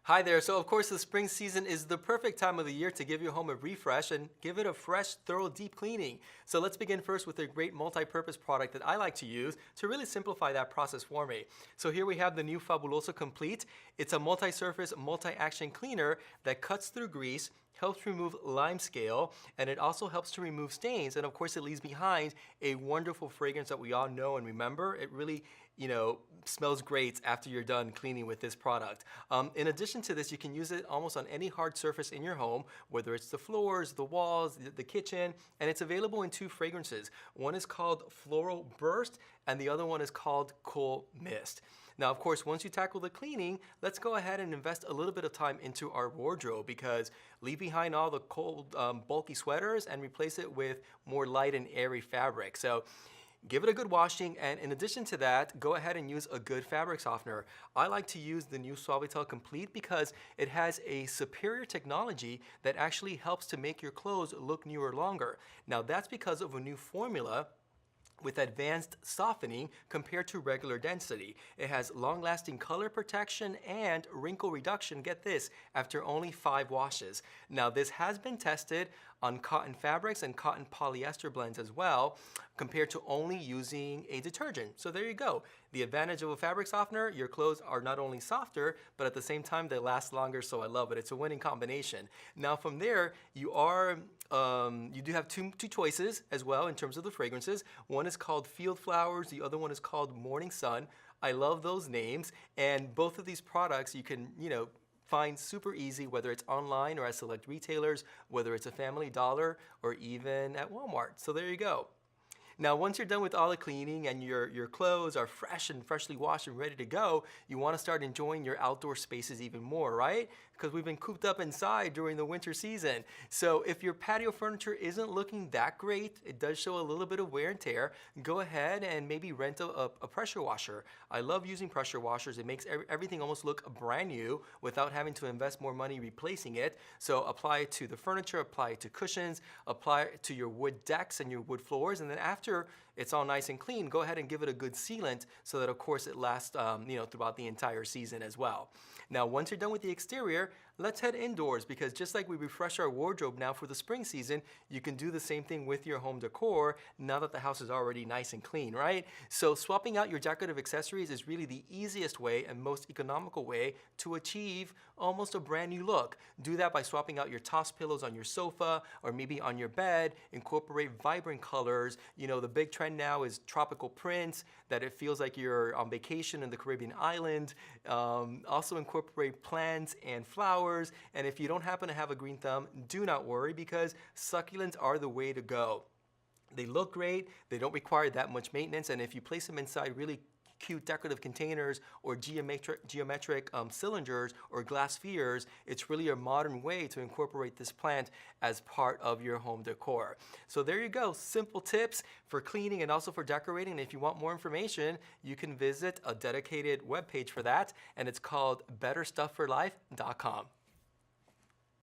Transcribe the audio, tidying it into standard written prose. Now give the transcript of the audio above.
Hi there. So of course the spring season is the perfect time of the year to give your home a refresh and give it a fresh, thorough, deep cleaning. So let's begin first with a great multi-purpose product that I like to use to really simplify that process for me. So here we have the new Fabuloso Complete. It's a multi-surface, multi-action cleaner that cuts through grease, helps remove lime scale, and it also helps to remove stains. And of course it leaves behind a wonderful fragrance that we all know and remember. It really, smells great after you're done cleaning with this product. In addition to this, you can use it almost on any hard surface in your home, whether it's the floors, the walls, the kitchen, and it's available in two fragrances. One is called Floral Burst, and the other one is called Cool Mist. Now, of course, once you tackle the cleaning, let's go ahead and invest a little bit of time into our wardrobe because leave behind all the cold, bulky sweaters and replace it with more light and airy fabric. So give it a good washing, and in addition to that, go ahead and use a good fabric softener. I like to use the new Suavitel Complete because it has a superior technology that actually helps to make your clothes look newer longer. Now that's because of a new formula with advanced softening compared to regular density. It has long-lasting color protection and wrinkle reduction, get this, after only 5 washes. Now this has been tested on cotton fabrics and cotton polyester blends as well, compared to only using a detergent. So there you go. The advantage of a fabric softener, your clothes are not only softer, but at the same time they last longer, so I love it. It's a winning combination. Now from there, you do have two choices as well in terms of the fragrances. One is called Field Flowers, the other one is called Morning Sun. I love those names, and both of these products you can, find super easy, whether it's online or at select retailers, whether it's a Family Dollar or even at Walmart. So there you go. Now, once you're done with all the cleaning and your clothes are fresh and freshly washed and ready to go, you want to start enjoying your outdoor spaces even more, right? Because we've been cooped up inside during the winter season. So if your patio furniture isn't looking that great, it does show a little bit of wear and tear, go ahead and maybe rent a pressure washer. I love using pressure washers. It makes everything almost look brand new without having to invest more money replacing it. So apply it to the furniture, apply it to cushions, apply it to your wood decks and your wood floors, and then after it's all nice and clean, go ahead and give it a good sealant so that of course it lasts throughout the entire season as well. Now once you're done with the exterior, let's head indoors because just like we refresh our wardrobe now for the spring season, you can do the same thing with your home decor now that the house is already nice and clean, right? So swapping out your decorative accessories is really the easiest way and most economical way to achieve almost a brand new look. Do that by swapping out your toss pillows on your sofa or maybe on your bed. Incorporate vibrant colors. The big trend now is tropical prints, that it feels like you're on vacation in the Caribbean island. Also incorporate plants and flowers, and if you don't happen to have a green thumb, do not worry because succulents are the way to go. They look great, they don't require that much maintenance, and if you place them inside really cute decorative containers or geometric cylinders or glass spheres, it's really a modern way to incorporate this plant as part of your home decor. So there you go, simple tips for cleaning and also for decorating. And if you want more information, you can visit a dedicated webpage for that, and it's called betterstuffforlife.com.